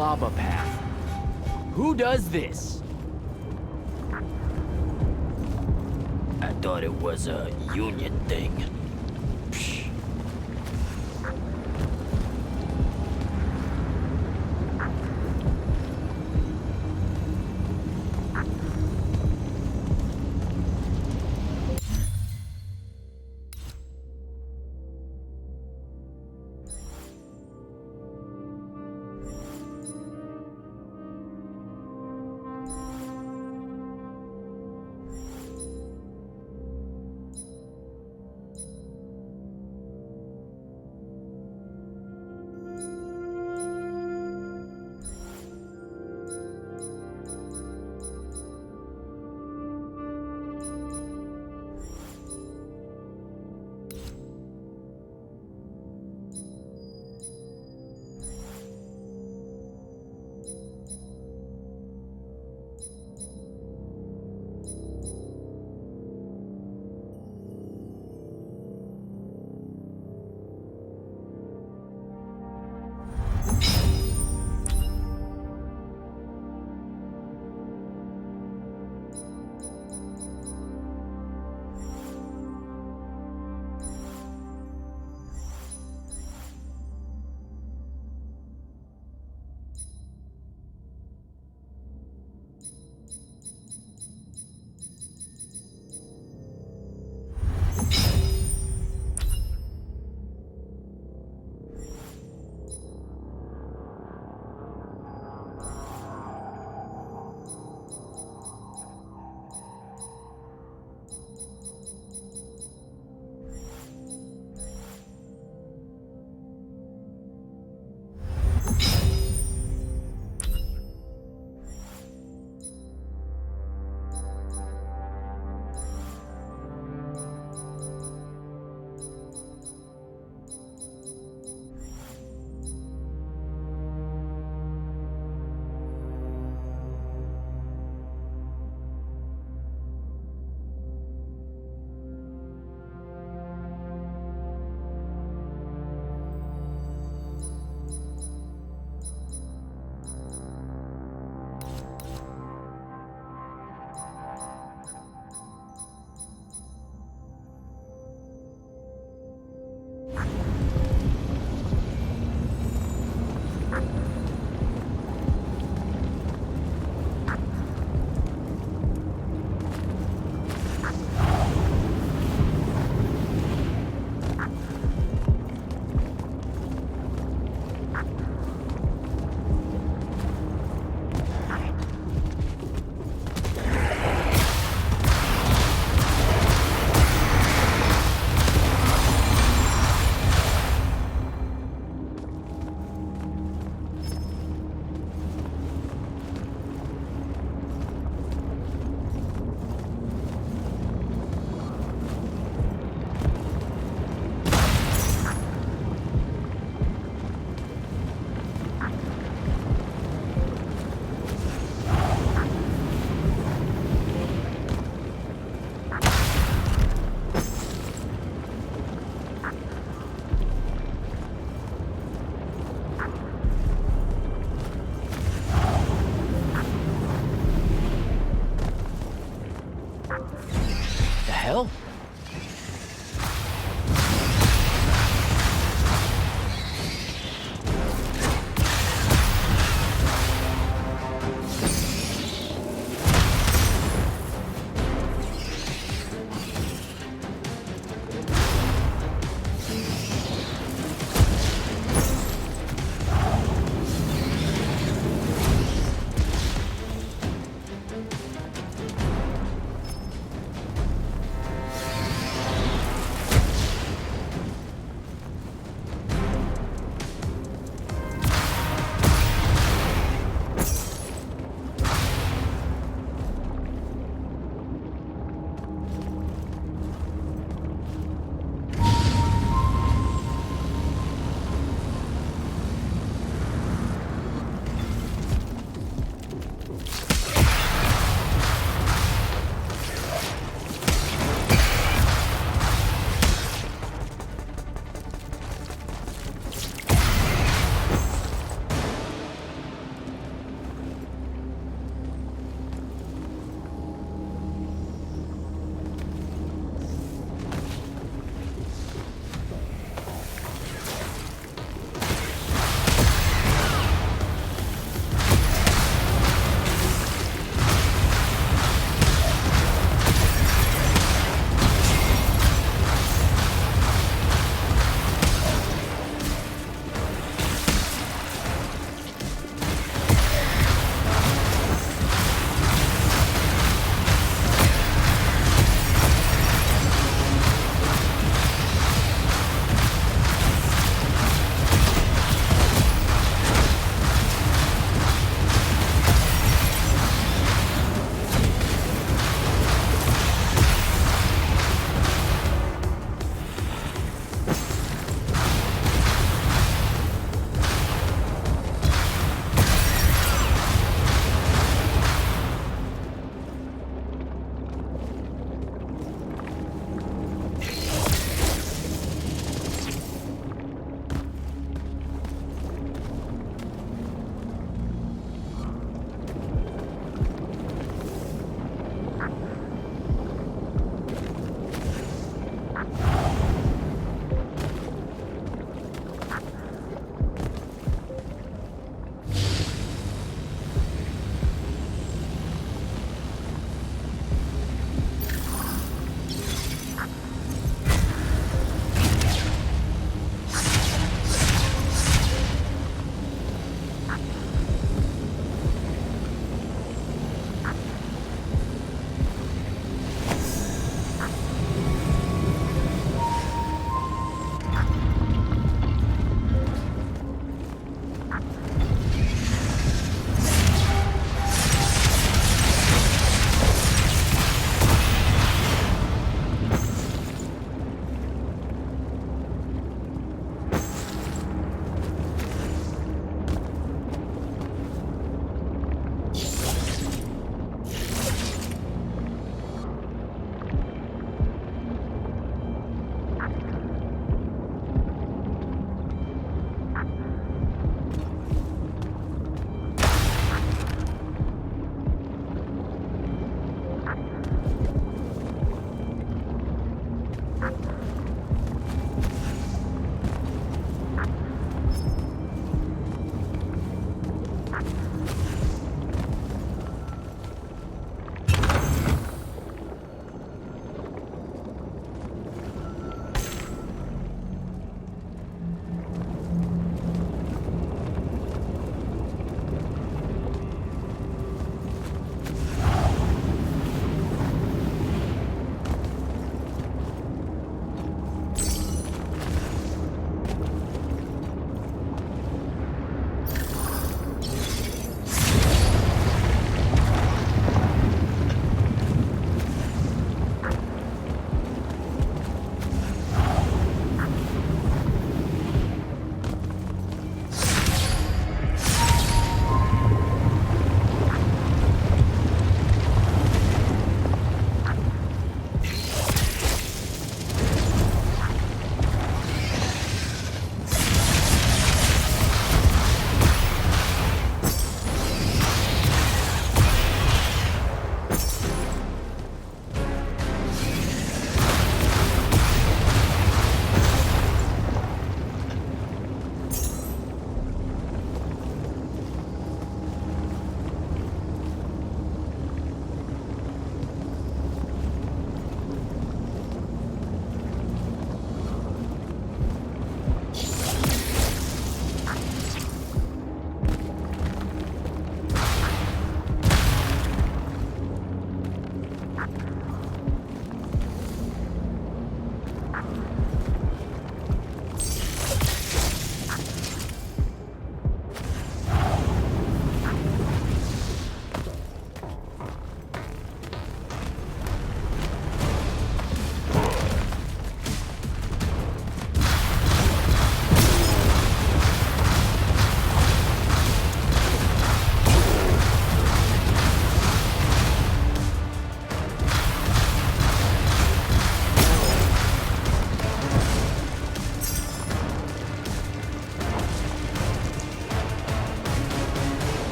lava path. Who does this? I thought it was a union thing. Psh.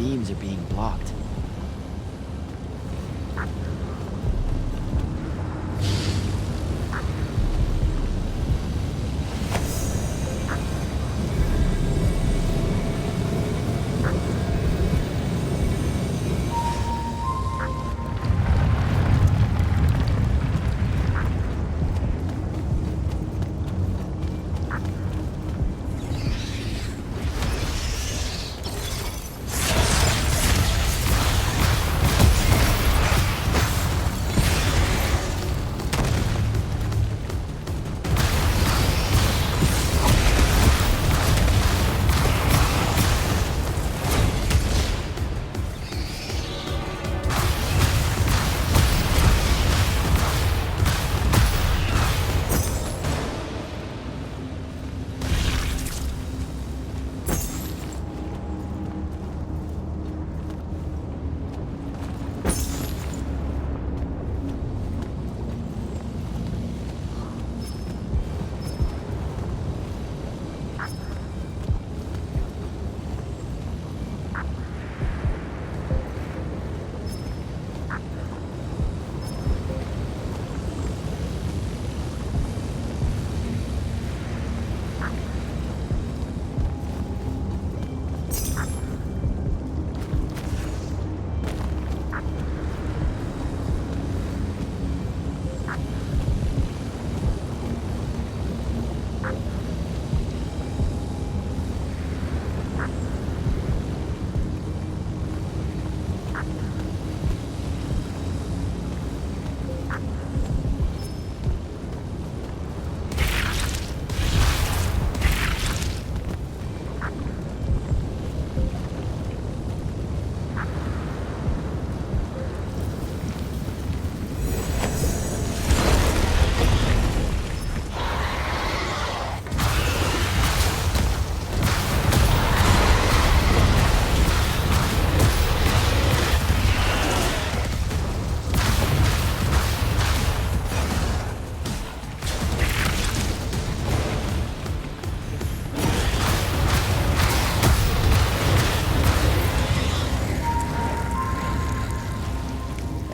beams are being blocked.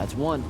That's one.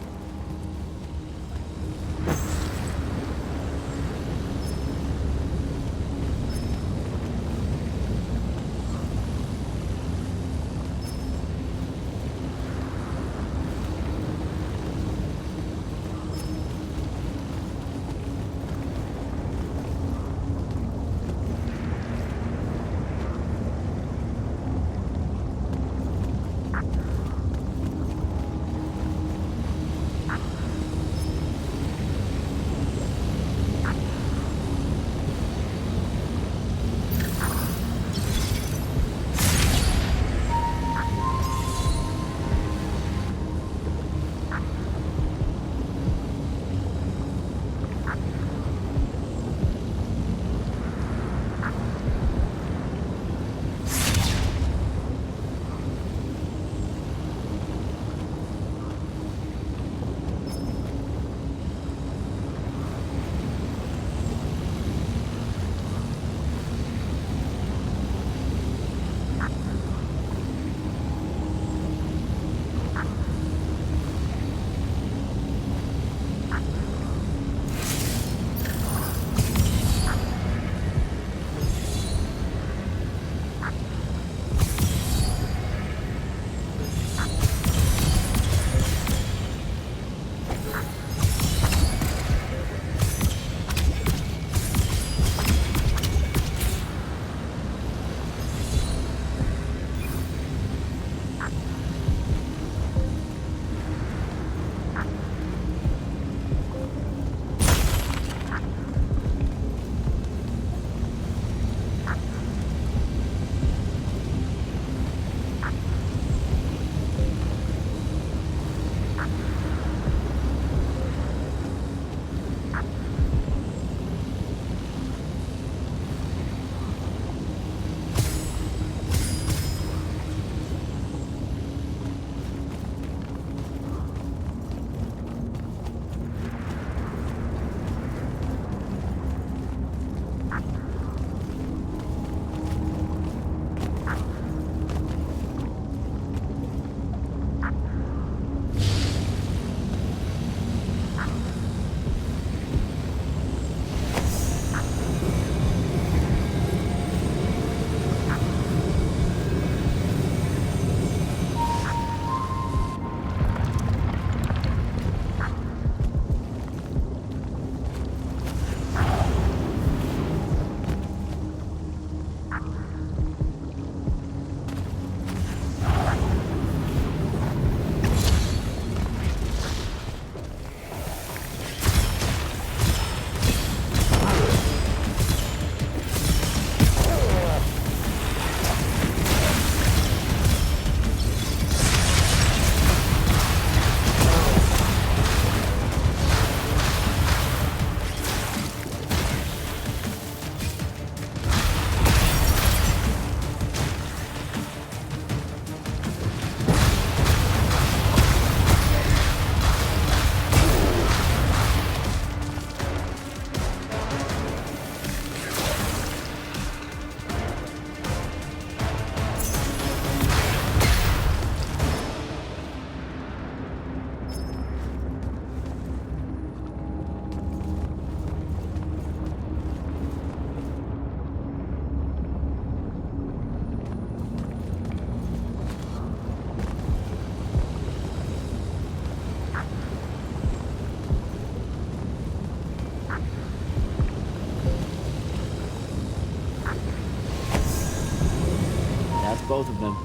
That's both of them.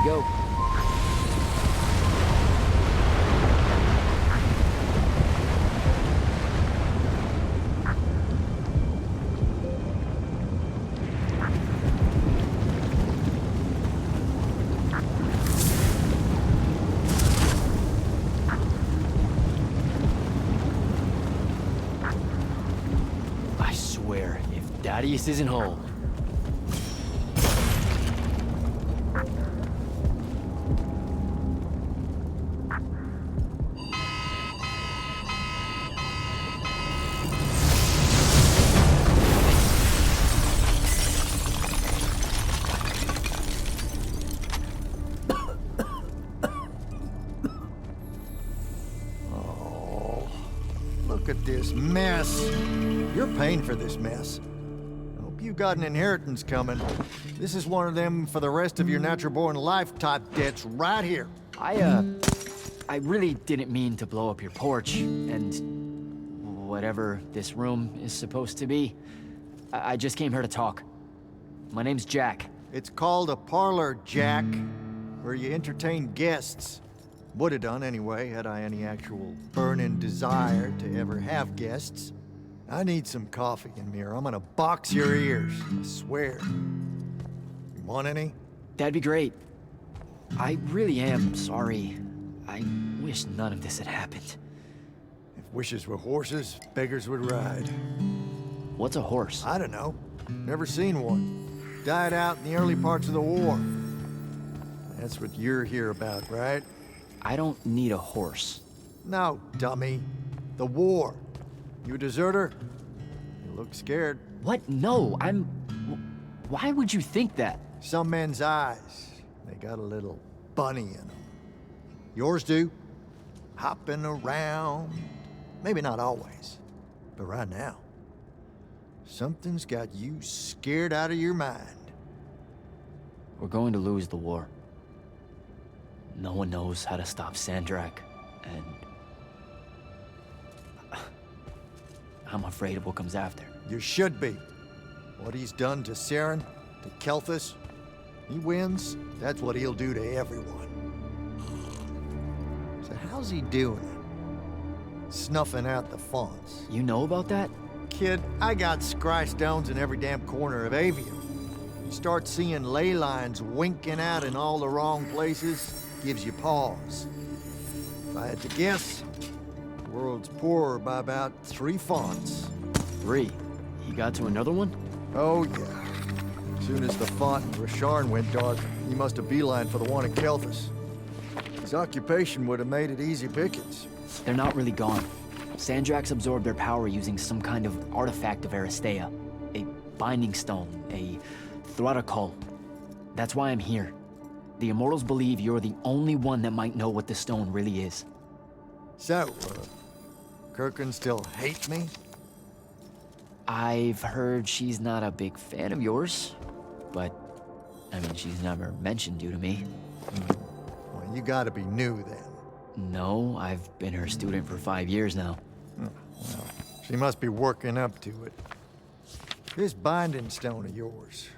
Go. I swear, if Thaddeus isn't home. Look at this mess. You're paying for this mess. I hope you got an inheritance coming. This is one of them for the rest of your natural-born life type debts right here. I really didn't mean to blow up your porch, and whatever this room is supposed to be. I just came here to talk. My name's Jack. It's called a parlor, Jack, where you entertain guests. Would have done anyway, had I any actual burning desire to ever have guests. I need some coffee in me, or I'm gonna box your ears, I swear. You want any? That'd be great. I really am sorry. I wish none of this had happened. If wishes were horses, beggars would ride. What's a horse? I don't know. Never seen one. Died out in the early parts of the war. That's what you're here about, right? I don't need a horse. No, dummy. The war. You a deserter? You look scared. What? No, Why would you think that? Some men's eyes, they got a little bunny in them. Yours do. Hopping around. Maybe not always, but right now. Something's got you scared out of your mind. We're going to lose the war. No one knows how to stop Sandrak, and I'm afraid of what comes after. You should be. What he's done to Saren, to Kelthus, he wins, that's what he'll do to everyone. So how's he doing it? Snuffing out the fonts. You know about that? Kid, I got scry stones in every damn corner of Aveum. You start seeing ley lines winking out in all the wrong places, gives you pause. If I had to guess, the world's poorer by about 3 fonts. 3? He got to another one? Oh, yeah. As soon as the font in Rasharn went dark, he must have beelined for the one in Kelthus. His occupation would have made it easy pickings. They're not really gone. Sandraks absorbed their power using some kind of artifact of Aristea. A binding stone, a Throttacol. That's why I'm here. The Immortals believe you're the only one that might know what the stone really is. So, Kirkin still hate me? I've heard she's not a big fan of yours, but, I mean, she's never mentioned you to me. Well, you gotta be new then. No, I've been her student for 5 years now. Well, she must be working up to it. This binding stone of yours,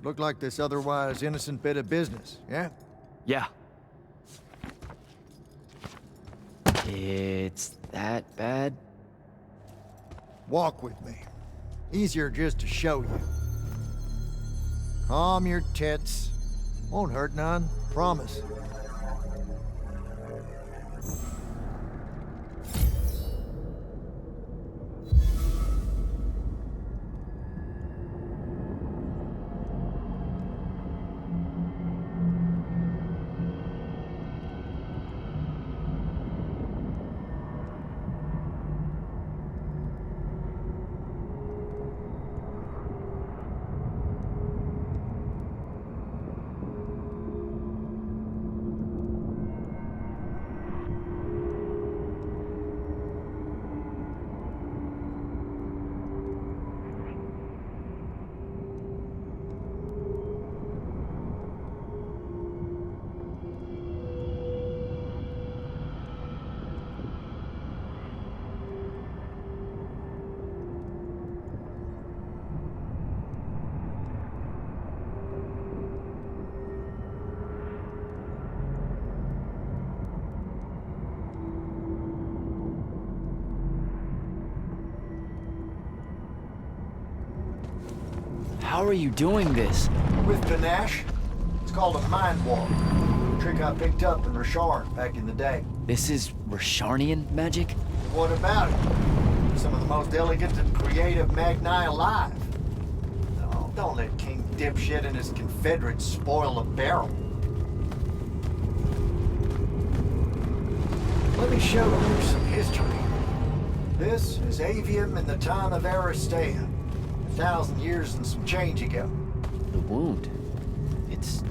look like this otherwise innocent bit of business, yeah? Yeah. It's that bad? Walk with me. Easier just to show you. Calm your tits. Won't hurt none, promise. How are you doing this? With panache, it's called a mind walk. A trick I picked up in Rashard back in the day. This is Rasharnian magic? What about it? Some of the most elegant and creative Magni alive. Oh, don't let King Dipshit and his Confederates spoil the barrel. Let me show you some history. This is Aveum in the time of Aristea. 1,000 years and some change ago. The wound. It's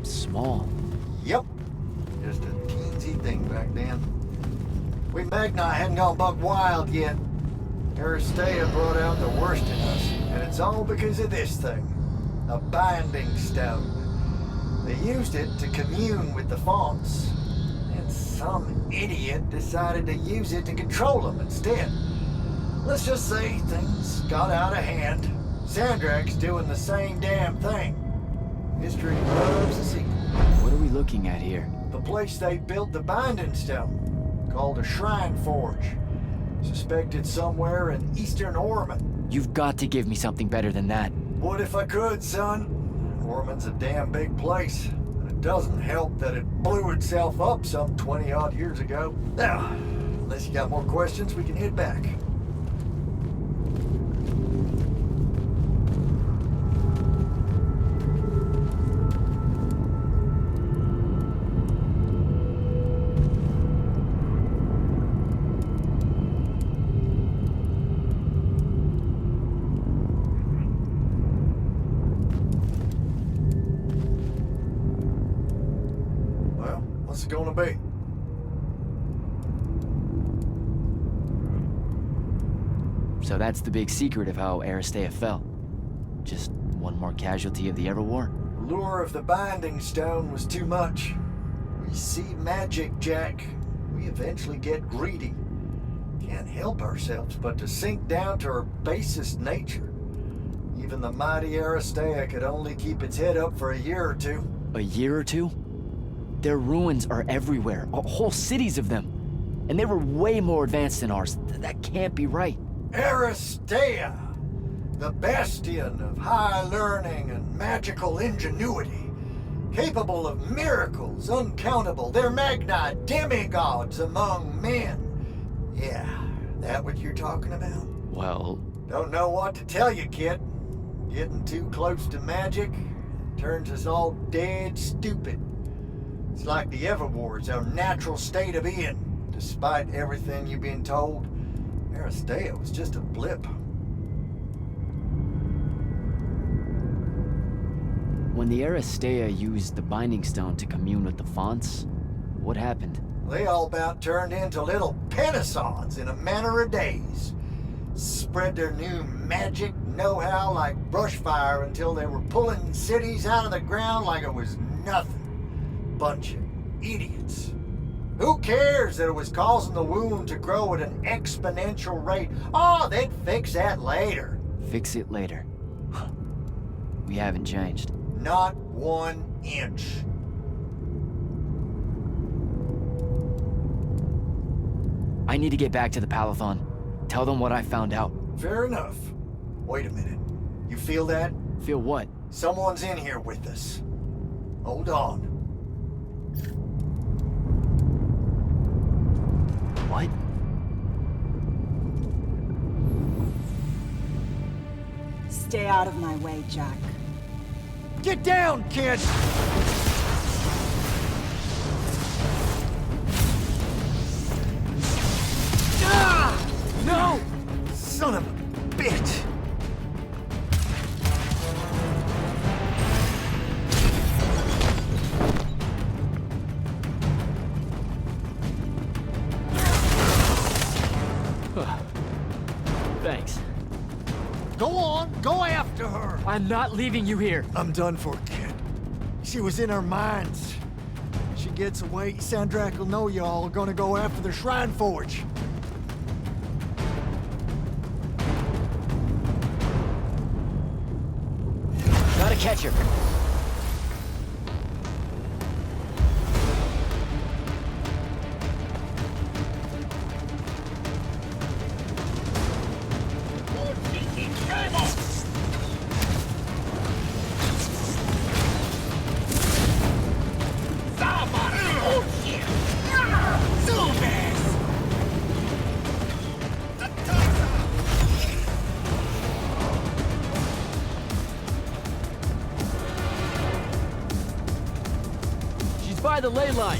small. Yep. Just a teensy thing back then. We Magni hadn't gone buck wild yet. Aristea brought out the worst in us, and it's all because of this thing. A binding stone. They used it to commune with the fonts, and some idiot decided to use it to control them instead. Let's just say things got out of hand. Sandrak's doing the same damn thing. History loves a sequel. What are we looking at here? The place they built the binding stone, called a shrine forge. Suspected somewhere in eastern Orman. You've got to give me something better than that. What if I could, son? Orman's a damn big place. And it doesn't help that it blew itself up some 20-odd years ago. Now, unless you got more questions, we can head back. What's it gonna be? So that's the big secret of how Aristea fell. Just one more casualty of the Everwar? The lure of the binding stone was too much. We see magic, Jack. We eventually get greedy. Can't help ourselves but to sink down to our basest nature. Even the mighty Aristea could only keep its head up for a year or two. A year or two? Their ruins are everywhere, whole cities of them. And they were way more advanced than ours. That can't be right. Aristea, the bastion of high learning and magical ingenuity, capable of miracles uncountable. They're Magni demigods among men. Yeah, that what you're talking about? Well... Don't know what to tell you, kid. Getting too close to magic turns us all dead stupid. It's like the Everwar's our natural state of being. Despite everything you've been told, Aristea was just a blip. When the Aristea used the Binding Stone to commune with the fonts, what happened? They all about turned into little pentisons in a matter of days. Spread their new magic know-how like brushfire until they were pulling cities out of the ground like it was nothing. Bunch of idiots. Who cares that it was causing the wound to grow at an exponential rate? Oh, they'd fix that later. Fix it later. We haven't changed. Not 1 inch. I need to get back to the Palathon. Tell them what I found out. Fair enough. Wait a minute. You feel that? Feel what? Someone's in here with us. Hold on. What? Stay out of my way, Jack. Get down, kid! Ah! No! Son of a bitch! Thanks. Go on, go after her! I'm not leaving you here. I'm done for, kid. She was in our minds. She gets away, Sandrak will know y'all are gonna go after the Shrine Forge. Gotta catch her. She's by the ley line.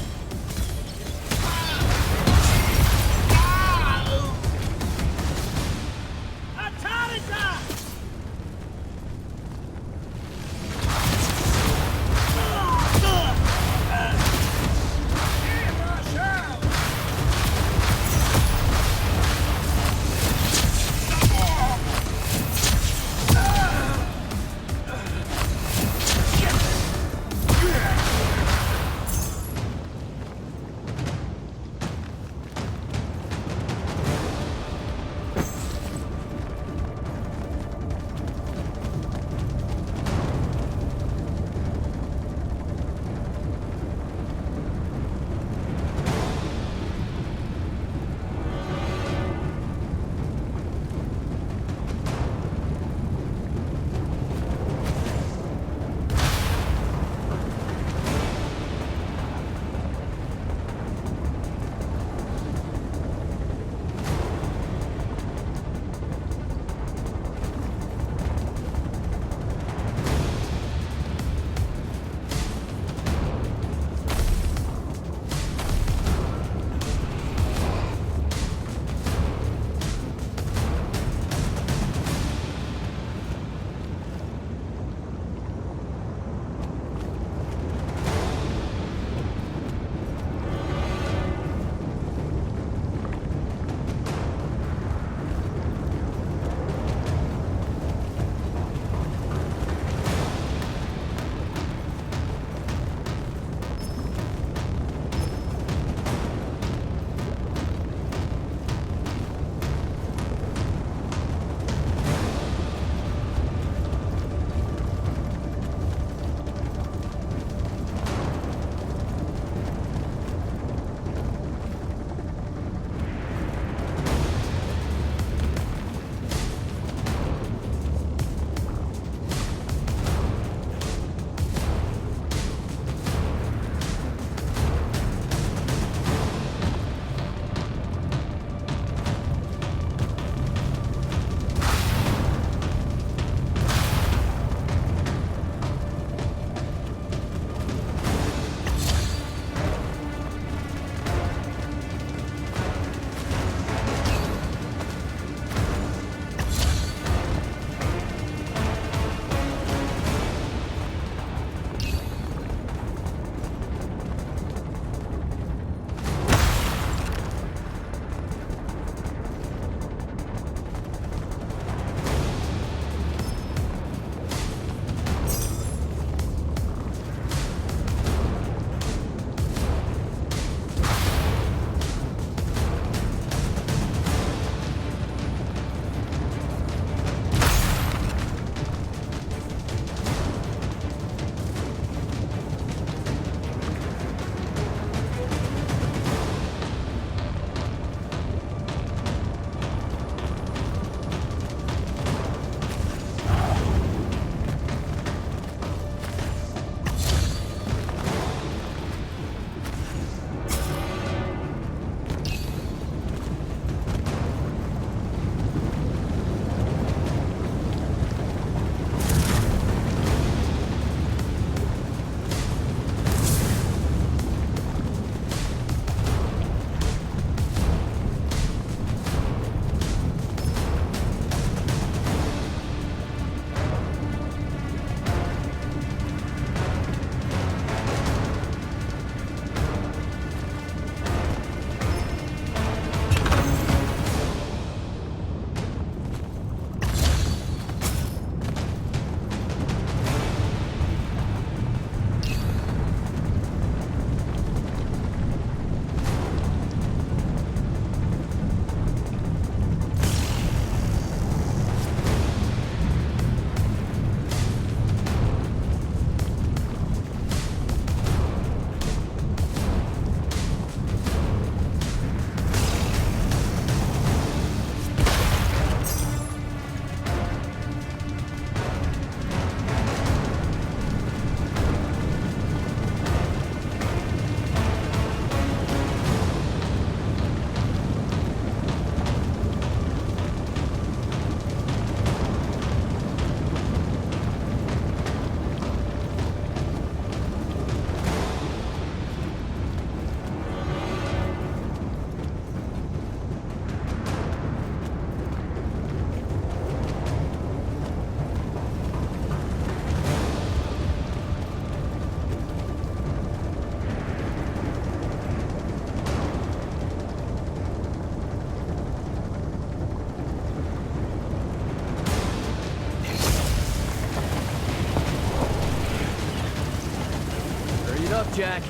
Get up, Jack.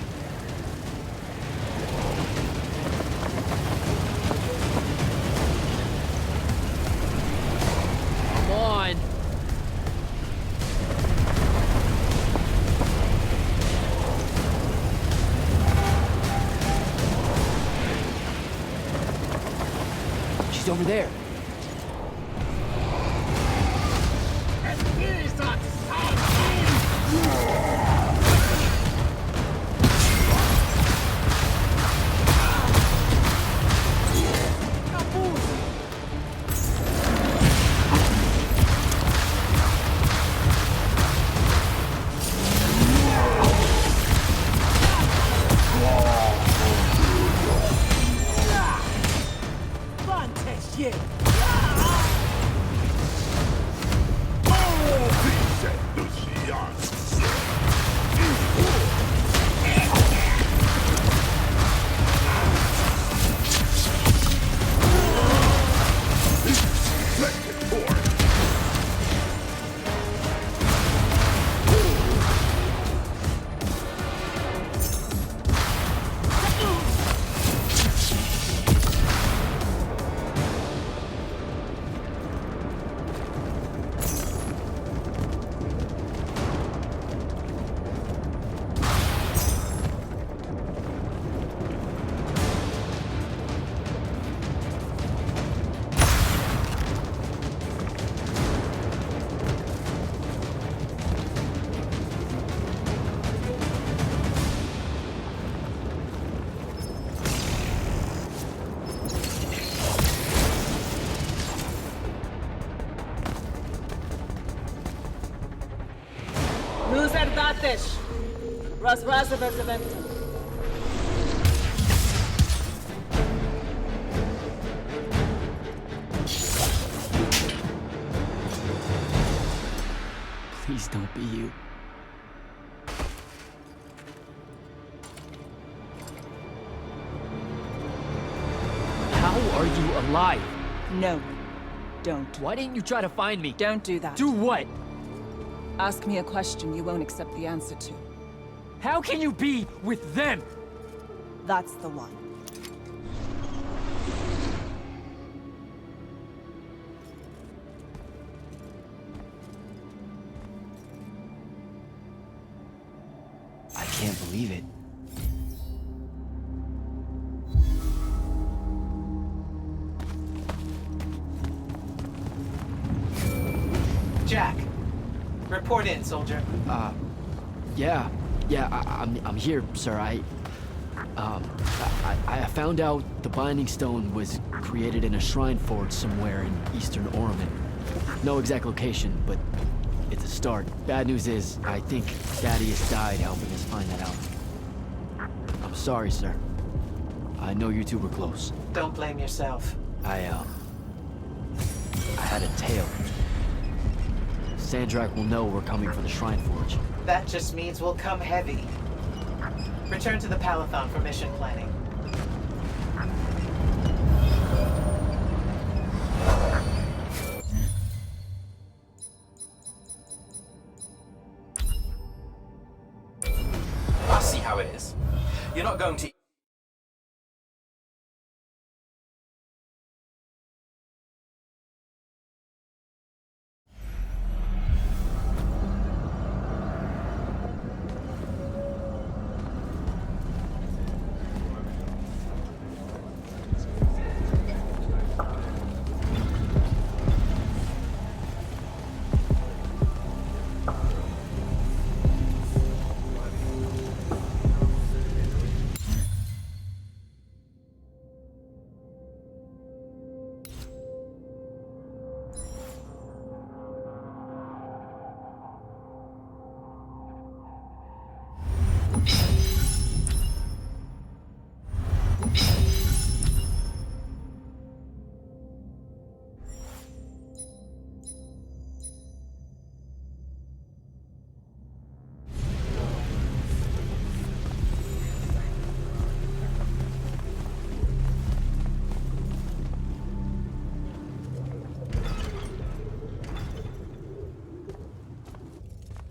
Come on. She's over there. Fish. Razvazavaz eventum. Please don't be you. How are you alive? No. Don't. Why didn't you try to find me? Don't do that. Do what? Ask me a question you won't accept the answer to. How can you be with them? That's the one. I can't believe it. Jack, report in, soldier. I'm here, sir. I found out the Binding Stone was created in a shrine forge somewhere in eastern Orman. No exact location, but it's a start. Bad news is, I think Thaddeus died helping us find that out. I'm sorry, sir. I know you two were close. Don't blame yourself. I had a tale. Sandrak will know we're coming for the Shrine Forge. That just means we'll come heavy. Return to the Palathon for mission planning. I see how it is. You're not going to...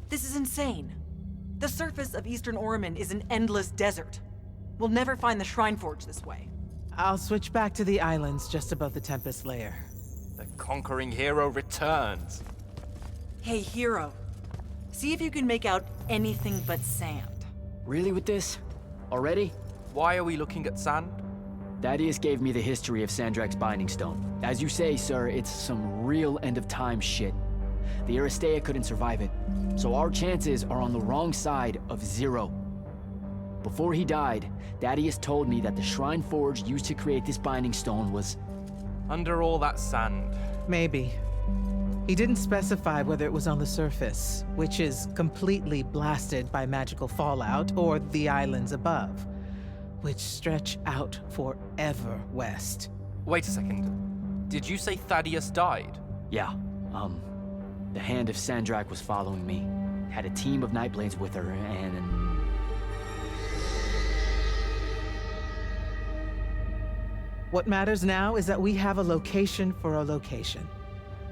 This is insane. The surface of Eastern Orman is an endless desert. We'll never find the Shrine Forge this way. I'll switch back to the islands just above the Tempest Lair. The conquering hero returns. Hey, hero. See if you can make out anything but sand. Really with this? Already? Why are we looking at sand? Thaddeus gave me the history of Sandrak's Binding Stone. As you say, sir, it's some real end-of-time shit. The Aristea couldn't survive it, so our chances are on the wrong side of 0. Before he died, Thaddeus told me that the Shrine Forge used to create this Binding Stone was... Under all that sand. Maybe. He didn't specify whether it was on the surface, which is completely blasted by magical fallout, or the islands above, which stretch out forever west. Wait a second. Did you say Thaddeus died? Yeah, the Hand of Sandrak was following me. Had a team of Nightblades with her, and... What matters now is that we have a location for a location.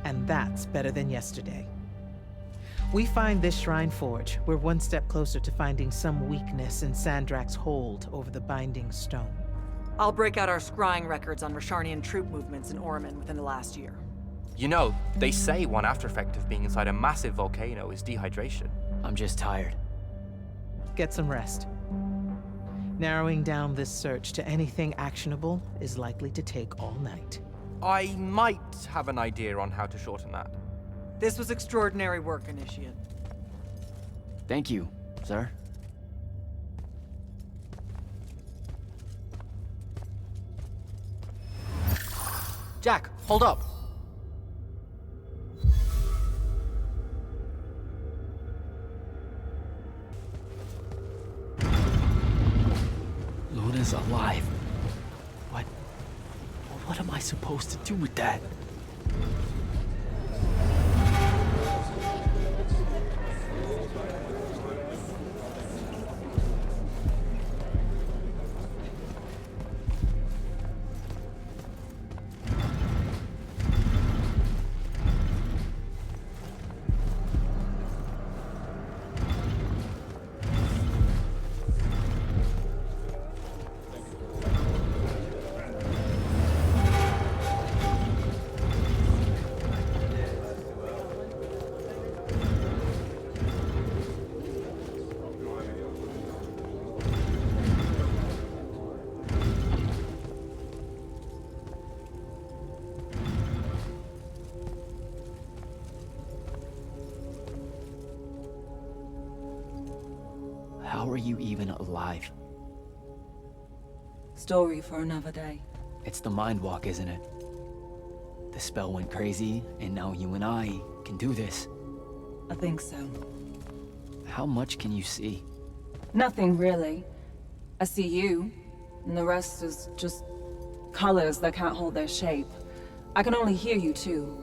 And that's better than yesterday. We find this Shrine Forge, we're one step closer to finding some weakness in Sandrak's hold over the Binding Stone. I'll break out our scrying records on Rasharnian troop movements in Orman within the last year. You know, they say one after effect of being inside a massive volcano is dehydration. I'm just tired. Get some rest. Narrowing down this search to anything actionable is likely to take all night. I might have an idea on how to shorten that. This was extraordinary work, Initiate. Thank you, sir. Jack, hold up. Luna's alive. What am I supposed to do with that? How are you even alive? Story for another day. It's the Mind Walk, isn't it? The spell went crazy, and now you and I can do this. I think so. How much can you see? Nothing really. I see you, and the rest is just colors that can't hold their shape. I can only hear you too.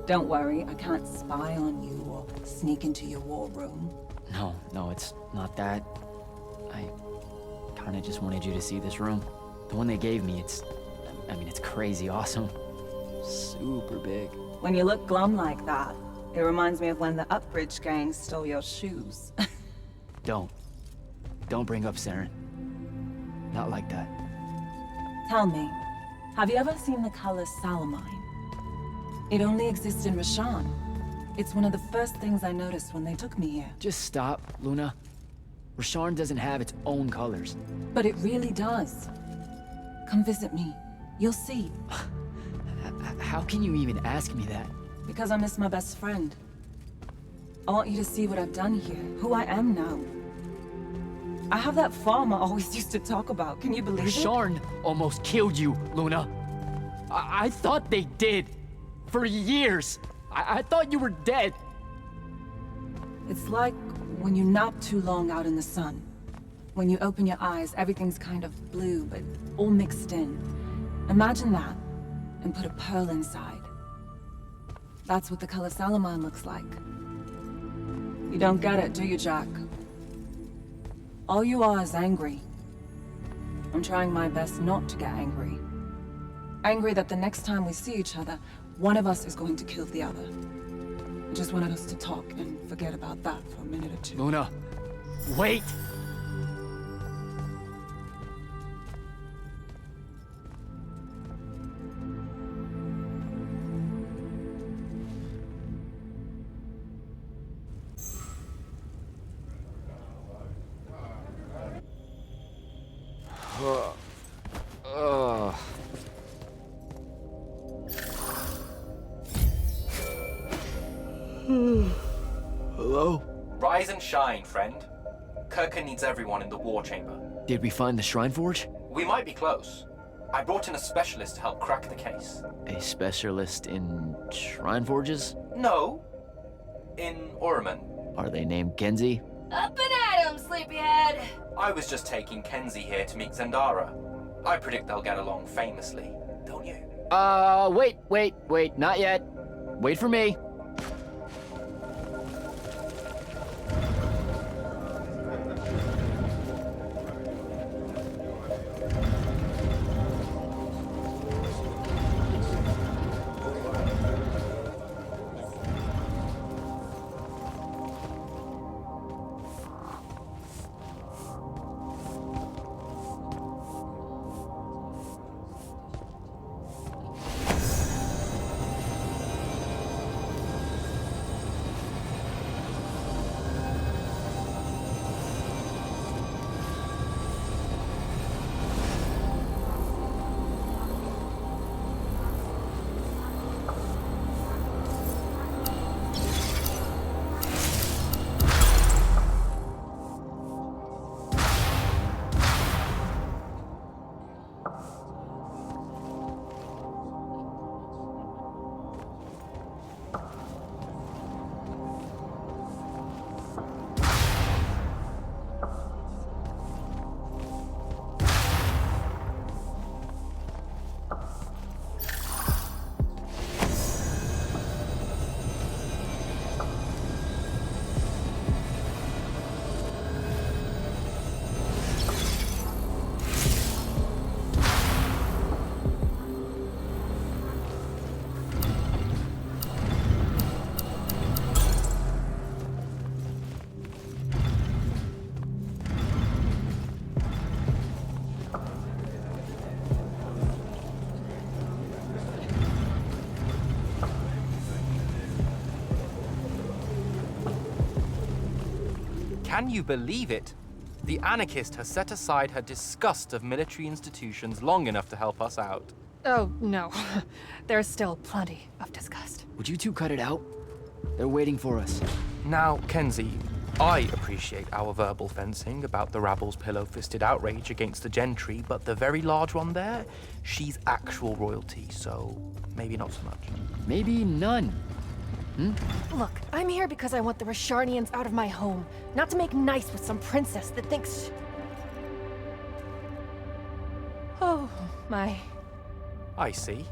Don't worry, I can't spy on you or sneak into your war room. No, it's not that. I kinda just wanted you to see this room. The one they gave me, it's crazy awesome. Super big. When you look glum like that, it reminds me of when the Upbridge gang stole your shoes. Don't bring up Saren. Not like that. Tell me, have you ever seen the color Salamine? It only exists in Rasharn. It's one of the first things I noticed when they took me here. Just stop, Luna. Rasharn doesn't have its own colors. But it really does. Come visit me. You'll see. How can you even ask me that? Because I miss my best friend. I want you to see what I've done here, who I am now. I have that farm I always used to talk about. Can you believe it? Rasharn almost killed you, Luna. I thought they did. For years. I thought you were dead. It's like when you nap too long out in the sun. When you open your eyes, everything's kind of blue, but all mixed in. Imagine that, and put a pearl inside. That's what the color Salamine looks like. You don't get it, do you, Jack? All you are is angry. I'm trying my best not to get angry. Angry that the next time we see each other, one of us is going to kill the other. I just wanted us to talk and forget about that for a minute or two. Luna, wait! Hello? Rise and shine, friend. Kirka needs everyone in the war chamber. Did we find the Shrine Forge? We might be close. I brought in a specialist to help crack the case. A specialist in Shrine Forges? No. In Orman. Are they named Kenzie? Up and at 'em, sleepyhead! I was just taking Kenzie here to meet Zendara. I predict they'll get along famously, don't you? Wait, not yet. Wait for me. Can you believe it? The anarchist has set aside her disgust of military institutions long enough to help us out. Oh, no. There's still plenty of disgust. Would you two cut it out? They're waiting for us. Now, Kenzie, I appreciate our verbal fencing about the rabble's pillow-fisted outrage against the gentry, but the very large one there, she's actual royalty, so maybe not so much. Maybe none. Look, I'm here because I want the Rasharnians out of my home, not to make nice with some princess that thinks... Oh, my... I see.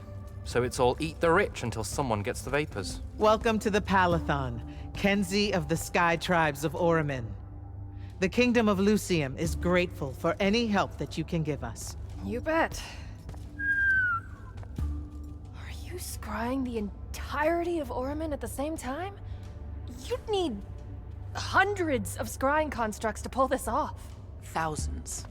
So it's all eat the rich until someone gets the vapors. Welcome to the Palathon, Kenzie of the Sky Tribes of Oramin. The Kingdom of Lucium is grateful for any help that you can give us. You bet. Are you scrying the entirety of Oramin at the same time? You'd need hundreds of scrying constructs to pull this off. Thousands.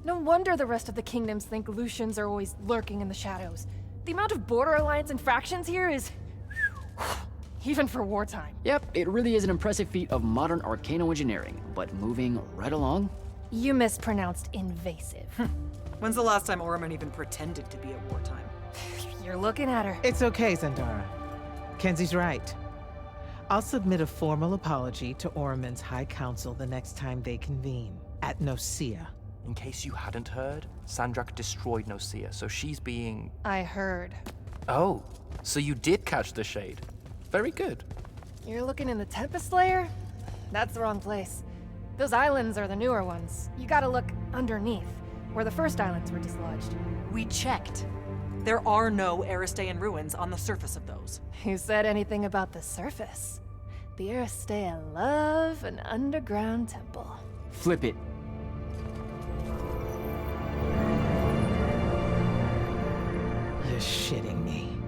No wonder the rest of the kingdoms think Lucians are always lurking in the shadows. The amount of border alliance infractions here is... even for wartime. Yep, it really is an impressive feat of modern arcano-engineering, but moving right along? You mispronounced invasive. When's the last time Orman even pretended to be at wartime? You're looking at her. It's okay, Zendara. Kenzie's right. I'll submit a formal apology to Oramin's High Council the next time they convene, at Nosea. In case you hadn't heard, Sandrak destroyed Nosea, so she's being... I heard. Oh, so you did catch the shade. Very good. You're looking in the Tempest Layer? That's the wrong place. Those islands are the newer ones. You gotta look underneath, where the first islands were dislodged. We checked. There are no Aristean ruins on the surface of those. Who said anything about the surface? The Aristea love an underground temple. Flip it. You're shitting me.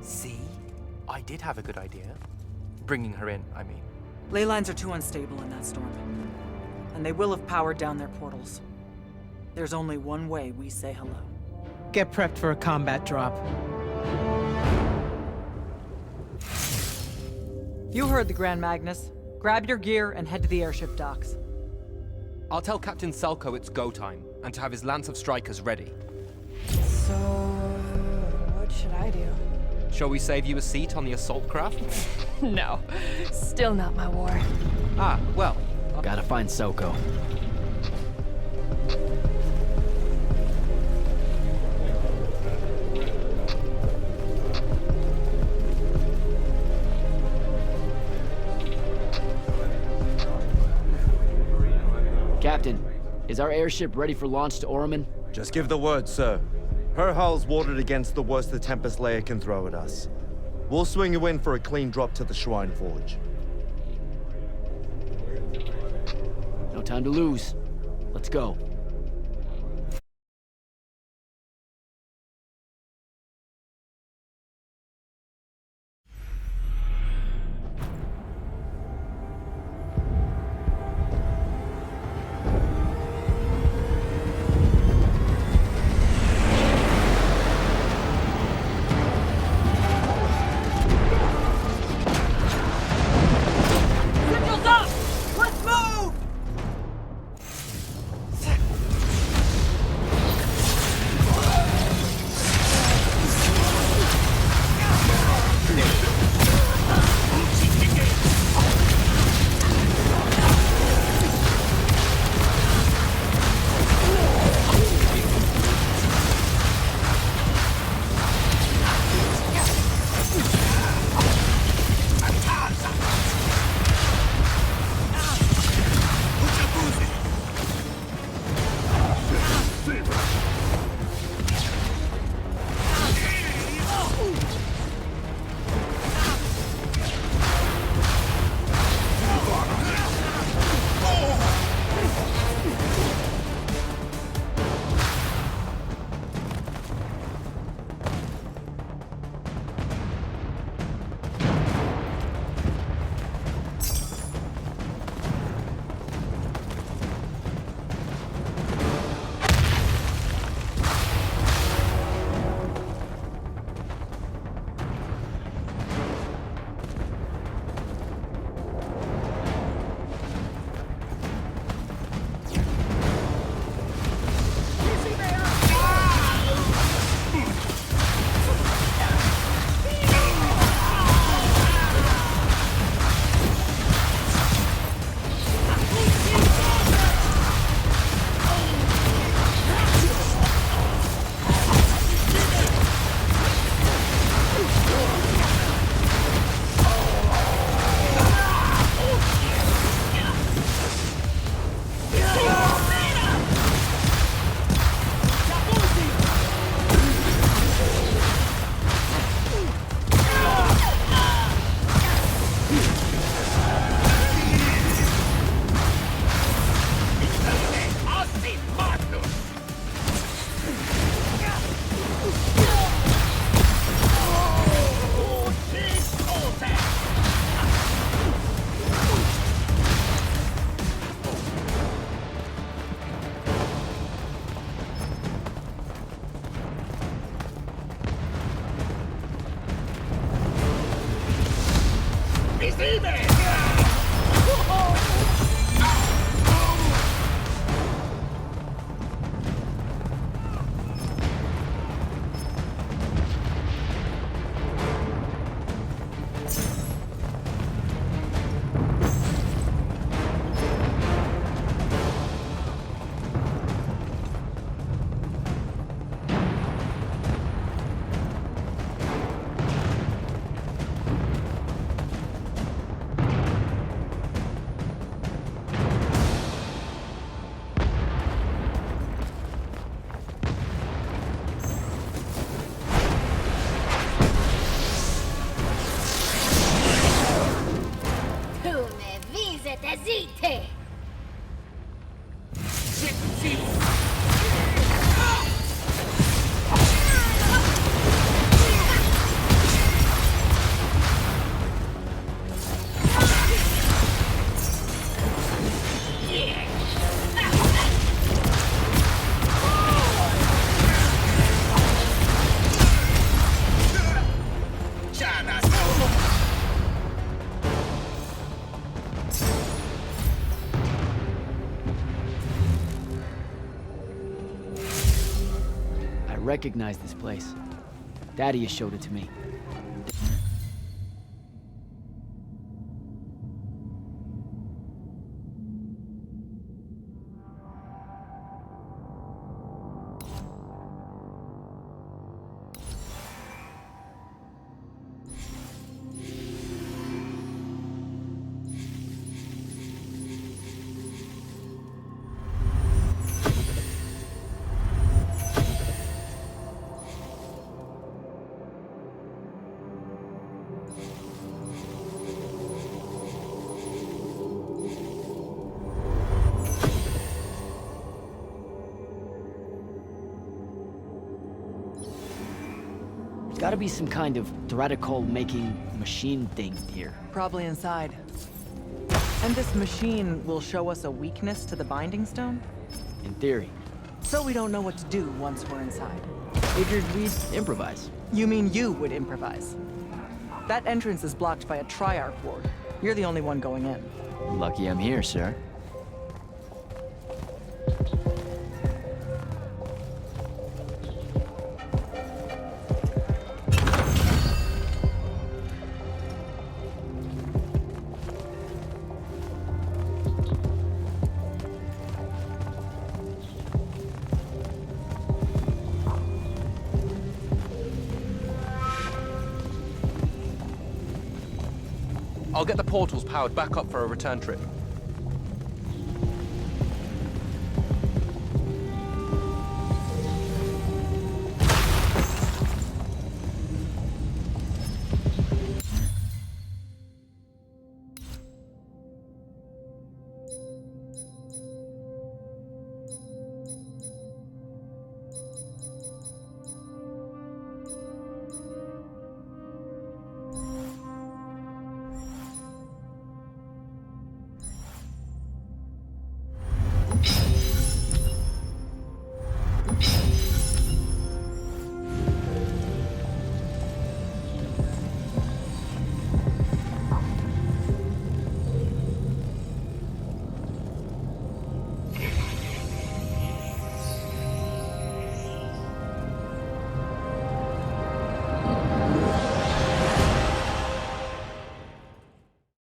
See? I did have a good idea. Bringing her in, I mean. Ley lines are too unstable in that storm. And they will have powered down their portals. There's only one way we say hello. Get prepped for a combat drop. You heard the Grand Magnus. Grab your gear and head to the airship docks. I'll tell Captain Selko it's go time, and to have his lance of strikers ready. So, what should I do? Shall we save you a seat on the assault craft? No, still not my war. Ah, well. Gotta find Soko. Captain, is our airship ready for launch to Orman? Just give the word, sir. Her hull's warded against the worst the Tempest layer can throw at us. We'll swing you in for a clean drop to the Shrine Forge. No time to lose. Let's go. Signals up! Let's move! recognize this place. Daddy has showed it to me. There's gotta be some kind of Threadicol-making machine thing here. Probably inside. And this machine will show us a weakness to the Binding Stone? In theory. So we don't know what to do once we're inside. Figured we'd improvise. You mean you would improvise? That entrance is blocked by a Triarch ward. You're the only one going in. Lucky I'm here, sir. I'll get the portals powered back up for a return trip.